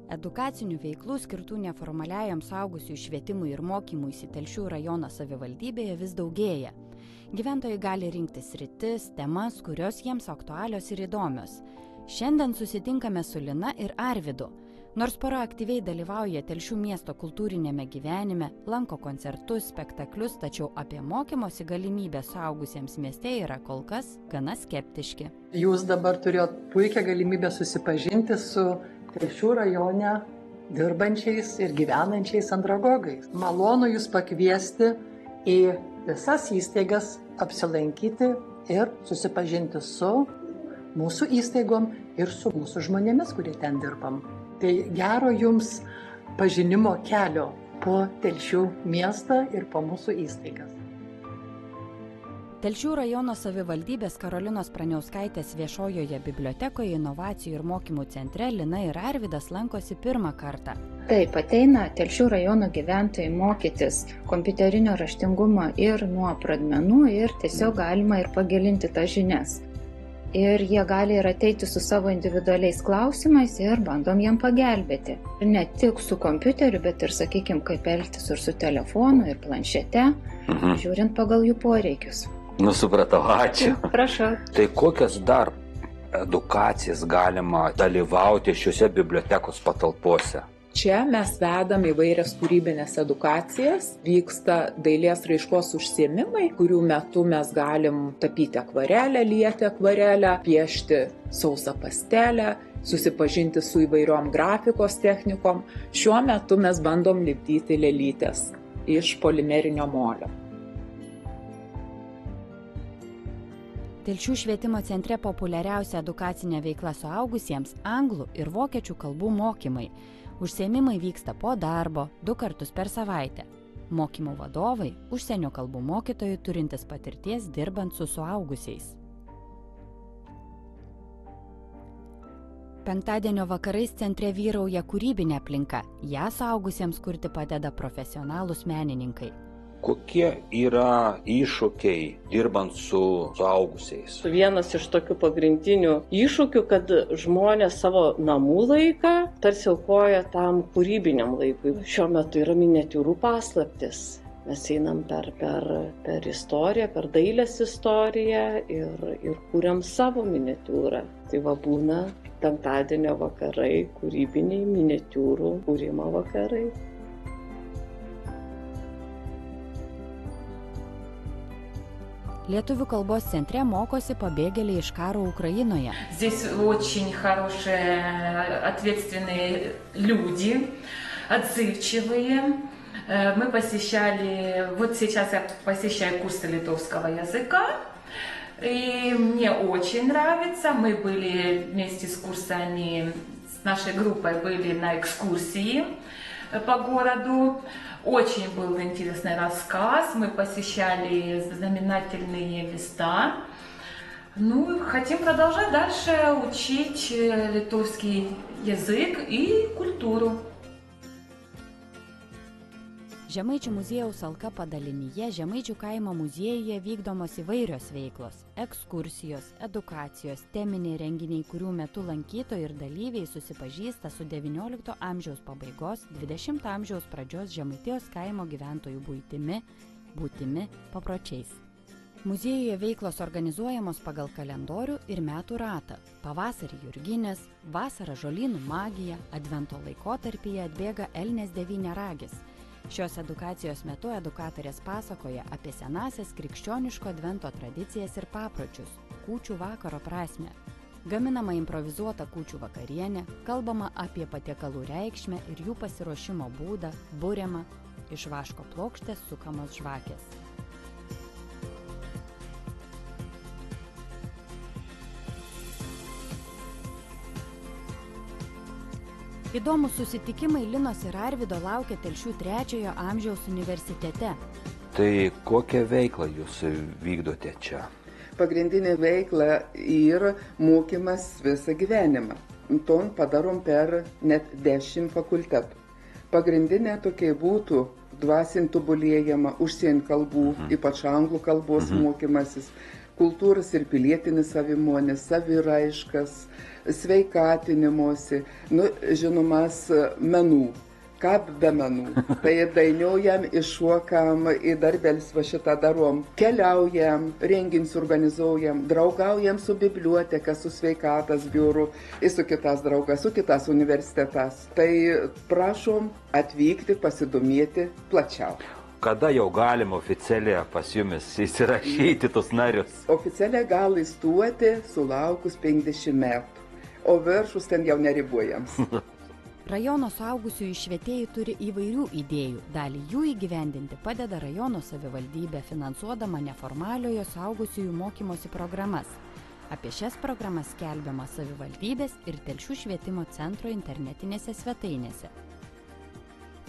Edukacinių veiklų skirtų neformaliajam suaugusiųjų švietimui ir mokymui Telšių rajono savivaldybėje vis daugėja. Gyventojai gali rinktis sritis, temas, kurios jiems aktualios ir įdomios. Šiandien susitinkame su Lina ir Arvydu. Nors pora aktyviai dalyvauja Telšių miesto kultūrinėme gyvenime, lanko koncertus, spektaklius, tačiau apie mokymosi galimybę suaugusiems mieste yra kol kas gana skeptiški. Jūs dabar turėjot puikią galimybę susipažinti su Telšių rajone dirbančiais ir gyvenančiais andragogais. Malonu jūs pakviesti į visas įstaigas apsilankyti ir susipažinti su mūsų įstaigom ir su mūsų žmonėmis, kurie ten dirbam. Tai gero jums pažinimo kelio po Telšių miestą ir po mūsų įstaigas. Telšių rajono savivaldybės Karolinos Praniauskaitės viešojoje bibliotekoje inovacijų ir mokymų centre Lina ir Arvydas lankosi pirmą kartą. Taip, ateina Telšių rajono gyventojai mokytis kompiuterinio raštingumo ir nuo pradmenų ir tiesiog galima ir pagilinti tas žinias. Ir jie gali ir ateiti su savo individualiais klausimais ir bandom jiem pagelbėti. Ir ne tik su kompiuteriu, bet ir, sakykime, kaip elgtis ir su telefonu, ir planšete, žiūrint pagal jų poreikius. Supratau, ačiū. Prašau. Tai kokias dar edukacijas galima dalyvauti šiuose bibliotekos patalpose? Čia mes vedam įvairias kūrybinės edukacijas, vyksta dailės raiškos užsiėmimai, kurių metu mes galim tapyti akvarelę, lieti akvarelę, piešti sausą pastelę, susipažinti su įvairiom grafikos technikom. Šiuo metu mes bandom lipdyti lėlytes iš polimerinio molio. Telšių švietimo centre populiariausia edukacinė veikla suaugusiems – anglų ir vokiečių kalbų mokymai. Užsiėmimai vyksta po darbo 2 kartus per savaitę. Mokymų vadovai – užsienio kalbų mokytojai turintis patirties dirbant su suaugusiais. Penktadienio vakarais centre vyrauja kūrybinė aplinka. Ją suaugusiems kurti padeda profesionalūs menininkai. Kokie yra iššūkiai dirbant su suaugusiais? Vienas iš tokių pagrindinių iššūkių, kad žmonės savo namų laiką tarsi aukoja tam kūrybiniam laikui. Šiuo metu yra miniatiūrų paslaptis. Mes einam per istoriją, per dailės istoriją ir kūriam savo miniatiūrą. Tai būna penktadienio vakarai, kūrybiniai miniatiūrų kūrimo vakarai. Lietuvių kalbos centre mokosi pabėgėliai iš karo Ukrainoje. Здесь очень хорошие, ответственные люди, отзывчивые. Мы посещали, вот сейчас я посещаю курсы литовского языка, и мне очень нравится. Мы были вместе с курсами, с нашей группой были на экскурсии по городу. Очень был интересный рассказ, мы посещали знаменательные места. Хотим продолжать дальше учить литовский язык и культуру. Žemaičių muziejaus Alka padalinyje Žemaičių kaimo muziejuje vykdomos įvairios veiklos – ekskursijos, edukacijos, teminiai renginiai, kurių metu lankytojai ir dalyviai susipažįsta su XIX amžiaus pabaigos, XX amžiaus pradžios Žemaitijos kaimo gyventojų būtimi, papročiais. Muziejuje veiklos organizuojamos pagal kalendorių ir metų ratą. Pavasarį jurginės, vasarą žolynų magija, advento laikotarpyje atbėga elnias devyniaragis. Šios edukacijos metu edukatorės pasakoja apie senąsias krikščioniško advento tradicijas ir papročius, kūčių vakaro prasmę. Gaminama improvizuota kūčių vakarienė, kalbama apie patiekalų reikšmę ir jų pasiruošimo būdą, buriama, iš vaško plokštės sukamos žvakės. Įdomus susitikimai Linos ir Arvydo laukia Telšių 3-ojo amžiaus universitete. Tai kokią veiklą jūs vykdote čia? Pagrindinė veikla yra mokymas visą gyvenimą. Ton padarom per net 10 fakultetų. Pagrindinė tokia būtų dvasinį tobulėjimą, užsienio kalbų, ypač anglų kalbos mokymasis, kultūros ir pilietinis savimonės, saviraiškas, sveikatinimosi, žinomas menų. Ką be menų. Tai dainiuojam, iššokam, į darbelis va šitą darom, keliaujam, renginius organizuojam, draugaujam su biblioteka, su sveikatos biuru, ir su kitas draugas, su kitas universitetas. Tai prašom atvykti, pasidomėti plačiau. Kada jau galima oficialiai pas jumis įsirašyti tos narius? Oficialiai gali įstuoti sulaukus 50 metų, o viršus ten jau neribojams. Rajono suaugusiųjų švietėjai turi įvairių idėjų. Dalį jų įgyvendinti padeda rajono savivaldybė, finansuodama neformaliojo suaugusiųjų mokymosi programas. Apie šias programas skelbiama savivaldybės ir Telšių švietimo centro internetinėse svetainėse.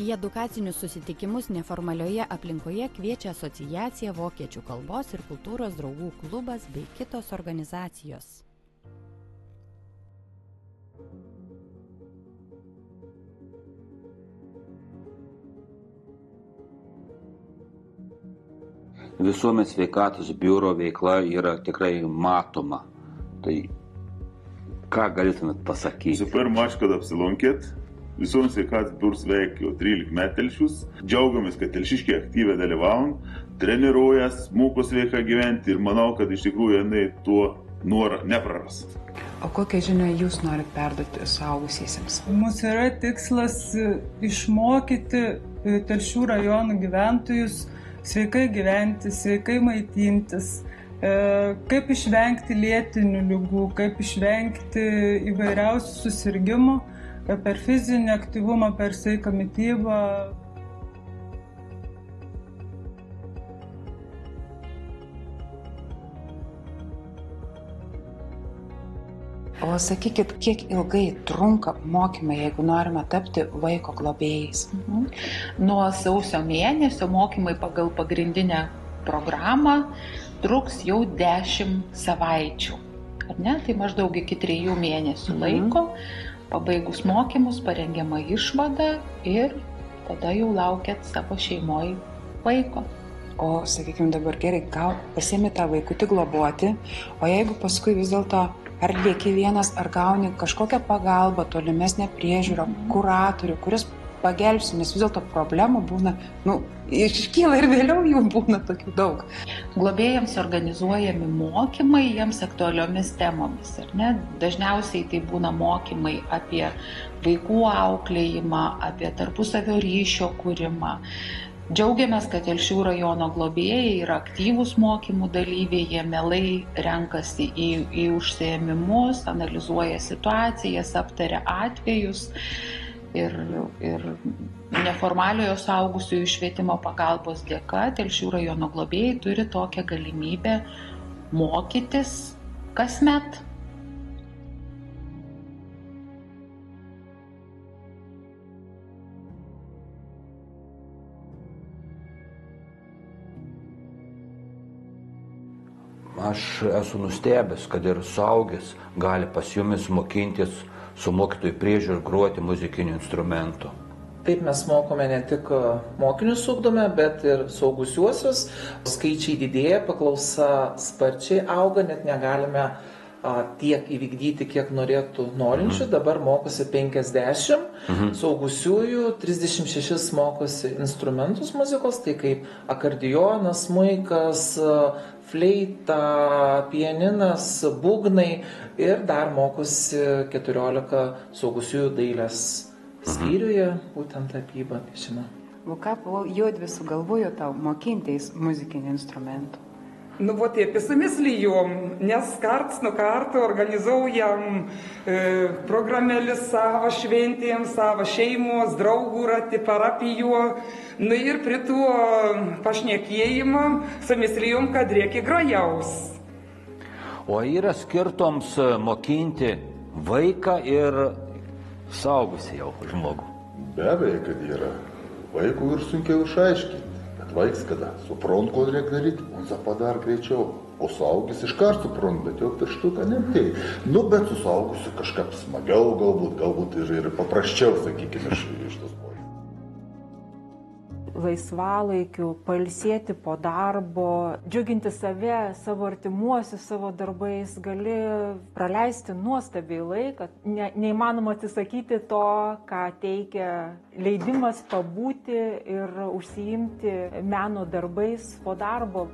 Į edukacinius susitikimus neformalioje aplinkoje kviečia asociacija Vokiečių kalbos ir kultūros draugų klubas bei kitos organizacijos. Visuomenės sveikatos biuro veikla yra tikrai matoma. Tai ką galėtumėt pasakyti? Visų pirma, ačiū, kad apsilankėt. Visuomenės sveikatos biuras veikia jau 13 metų Telšius. Džiaugiamės, kad telšiškiai aktyviai dalyvavom, treniruojas, moko sveiką gyventi ir manau, kad iš tikrųjų jinai tuo norą nepraras. O kokią žinią jūs norit perduoti suaugusiesiems? Mūsų yra tikslas išmokyti Telšių rajonų gyventojus sveikai gyventi, sveikai maitintis, kaip išvengti lėtinių ligų, kaip išvengti įvairiausių susirgimų per fizinį aktyvumą, per sveiką mitybą. O sakykit, kiek ilgai trunka mokymai, jeigu norime tapti vaiko globėjais? Nuo sausio mėnesio mokymai pagal pagrindinę programą truks jau 10 savaičių. Ar ne? Tai maždaug iki 3 mėnesių laiko, pabaigus mokymus, parengiama išvada ir tada jau laukiat savo šeimoje vaiko. O, sakykime, dabar gerai, gal pasiemi tą vaikutį globoti, o jeigu paskui vis dėlto ar lieki vienas, ar gauni kažkokią pagalbą, tolimesnę priežiūrą, kuratorių, kuris pagelbsi, nes vis dėlto problemų būna, iškyla ir vėliau jų būna tokių daug. Globėjams organizuojami mokymai jiems aktualiomis temomis, ar ne? Dažniausiai tai būna mokymai apie vaikų auklėjimą, apie tarpusavio ryšio kūrimą. Džiaugiamės, kad Telšių rajono globėjai yra aktyvūs mokymų dalyviai, jie mielai renkasi į užsiėmimus, analizuoja situacijas, aptaria atvejus ir neformaliojo suaugusiųjų švietimo pagalbos dėka Telšių rajono globėjai turi tokią galimybę mokytis kasmet. Aš esu nustebęs, kad ir suaugęs gali pas jumis mokintis su mokytojų priežiūra groti muzikinių instrumentų. Taip mes mokome ne tik mokinius ugdome, bet ir suaugusiuosius. Skaičiai didėja, paklausa sparčiai auga, net negalime tiek įvykdyti, kiek norėtų norinčių. Dabar mokosi 50, suaugusiųjų 36 mokosi instrumentus muzikos, tai kaip akordeonas, smuikas, fleita, pianinas, būgnai ir dar mokosi 14 suaugusiųjų dailės skyriuje, būtent tapyba, piešimą. O ką jodvi sugalvojo tau mokintis muzikinių instrumentų? Вот и посмыслием, не с карт на карту организуем программели сава швентием, сава шеймos, draugų rati, parapijų. Ir prie to pašnekėjimo sumyslijom, kad reikia grajaus. O yra skirtoms mokinti vaiką ir suaugusį jau žmogų? Be abejo, kad yra. Vaikų ir sunkiau išaiškinti. Vaiks kada suprant, ko reikia daryti, он заpadar greičiau. O suaugis iškart suprant, bet jau pirštuką nemtėjai. Bet su suaugusiu kažkaip smagiau, galbūt ir paprasčiau, sakykime, iš tos požiūrės. laisvalaikiu, pailsėti po darbo, džiuginti save, savo artimuosius, savo darbais, gali praleisti nuostabiai laiką. Neįmanoma atsisakyti to, ką teikia leidimas pabūti ir užsiimti meno darbais po darbo.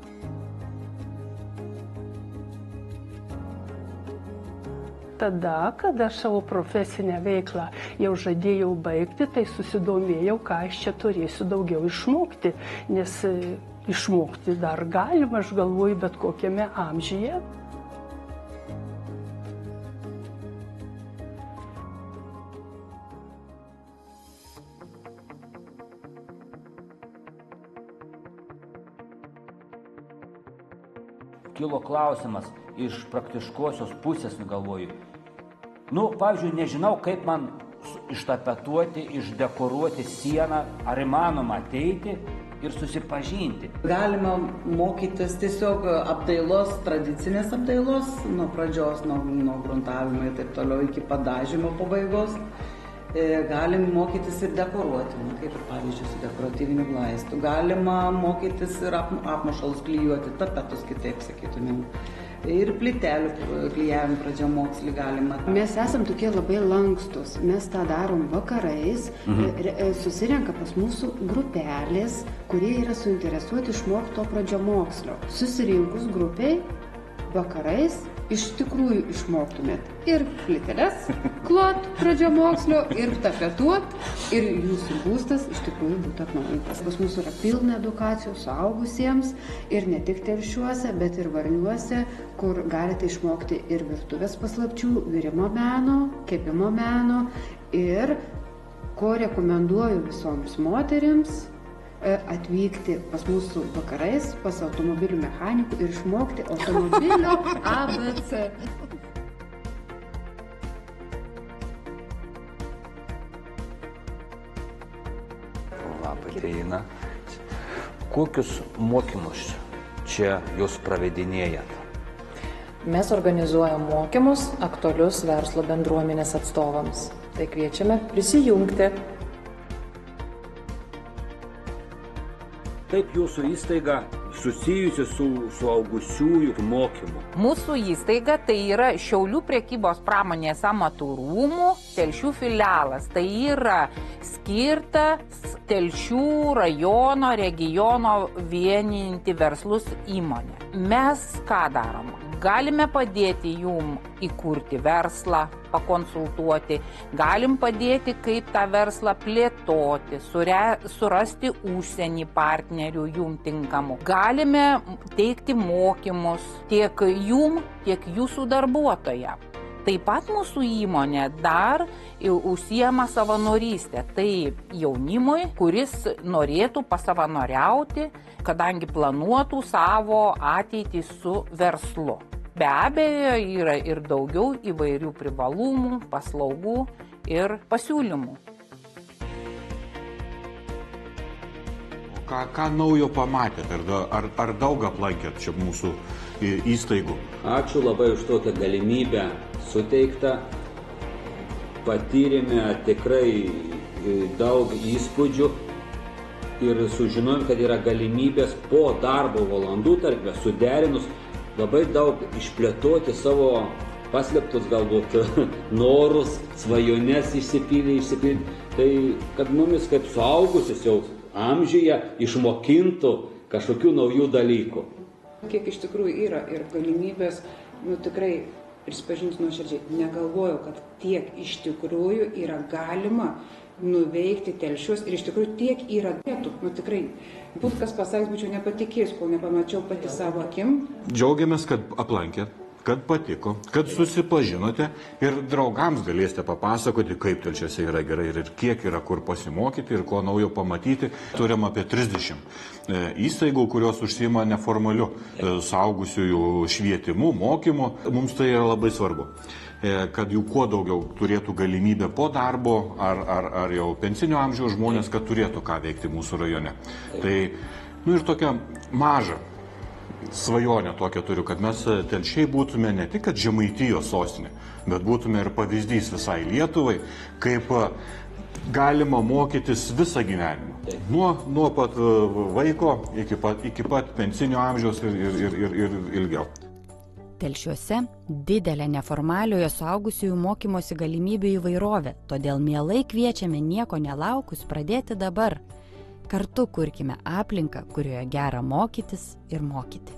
Tada, kada savo profesinę veiklą jau žadėjau baigti, tai susidomėjau, ką aš čia turėsiu daugiau išmokti, nes išmokti dar galima, aš galvoju, bet kokiame amžiuje. Kilo klausimas iš praktiškosios pusės, galvoju. Pavyzdžiui, nežinau, kaip man ištapetuoti, išdekoruoti sieną, ar įmanoma ateiti ir susipažinti. Galima mokytis tiesiog apdailos, tradicinės apdailos, nuo pradžios, nuo gruntavimo ir taip toliau iki padažymo pabaigos. Galim mokytis ir dekoruoti, kaip ir pavyzdžiui su dekoratyviniu glaistu. Galima mokytis ir apmušalus klijuoti, tapetus kitaip sakytumėm. Ir plytelių klijavimą pradžiamokslį galima. Mes esam tokie labai lankstus, mes tą darom vakarais, susirenka pas mūsų grupelės, kurie yra suinteresuoti išmokti to pradžiamokslio. Susirinkus grupiai, vakarais iš tikrųjų išmoktumėt ir plyteles klot pradžiamokslio, ir tapetuot, ir jūsų būstas iš tikrųjų būtų atnaujintas. Pas mūsų yra pilna edukacijų suaugusiems ir ne tik telšiuose, bet ir Varniuose, kur galite išmokti ir virtuvės paslapčių, virimo meno, kepimo meno ir ko rekomenduoju visoms moterims atvykti pas mūsų vakarais, pas automobilių mechanikų ir išmokti automobilio ABC. Labą dieną. Kokius mokymus čia jūs pravedinėjat? Mes organizuojam mokymus aktualius verslo bendruomenės atstovams. Tai kviečiame prisijungti. Kaip jūsų įstaiga susijusi su suaugusiųjų mokymu? Mūsų įstaiga tai yra Šiaulių prekybos pramonės amatų rūmų Telšių filialas. Tai yra skirtas Telšių rajono regiono vieninti verslus įmonė. Mes ką darom? Galime padėti jum įkurti verslą, pakonsultuoti, galim padėti, kaip tą verslą plėtoti, surasti užsienį partnerių jum tinkamų. Galime teikti mokymus tiek jum, tiek jūsų darbuotojams. Taip pat mūsų įmonė dar užsiema savanorystę. Tai jaunimui, kuris norėtų pasavanoriauti, kadangi planuotų savo ateitį su verslu. Be abejo, yra ir daugiau įvairių privalumų, paslaugų ir pasiūlymų. Ką naujo pamatėt? Ar daug aplankėt čia mūsų įstaigų? Ačiū labai už tokią galimybę suteiktą. Patyrėme tikrai daug įspūdžių ir sužinojom, kad yra galimybės po darbo valandų tarp suderinus labai daug išplėtoti savo paslėptus galbūt norus, svajones išsipildyti. Tai kad mumis kaip suaugusius jau amžiuje išmokintų kažkokių naujų dalykų. Kiek iš tikrųjų yra ir galimybės, tikrai prisipažinti nuoširdžiai, negalvojau, kad tiek iš tikrųjų yra galima nuveikti Telšius ir iš tikrųjų tiek yra vietų, tikrai. Būt kas pasakys, būčiau nepatikėjus, kol nepamačiau pati savo akim. Džiaugiamės, kad aplankėt, kad patiko, kad susipažinote ir draugams galėsite papasakoti, kaip Telšiuose yra gerai ir kiek yra kur pasimokyti ir ko naujo pamatyti. Turim apie 30 įstaigų, kurios užsiima neformaliu suaugusiųjų švietimu, mokymu. Mums tai yra labai svarbu, kad jų kuo daugiau turėtų galimybę po darbo ar jau pensinio amžiaus žmonės, kad turėtų ką veikti mūsų rajone. Tai ir tokia maža svajonė tokia turiu, kad mes Telšiai būtume ne tik Žemaitijos sostinė, bet būtume ir pavyzdys visai Lietuvai, kaip galima mokytis visą gyvenimą. Nuo pat vaiko iki pat pensinio amžiaus ir ilgiau. Telšiuose didelė neformaliojo suaugusiųjų mokymosi galimybių įvairovė, todėl mielai kviečiame nieko nelaukus pradėti dabar. Kartu kurkime aplinką, kurioje gera mokytis ir mokyti.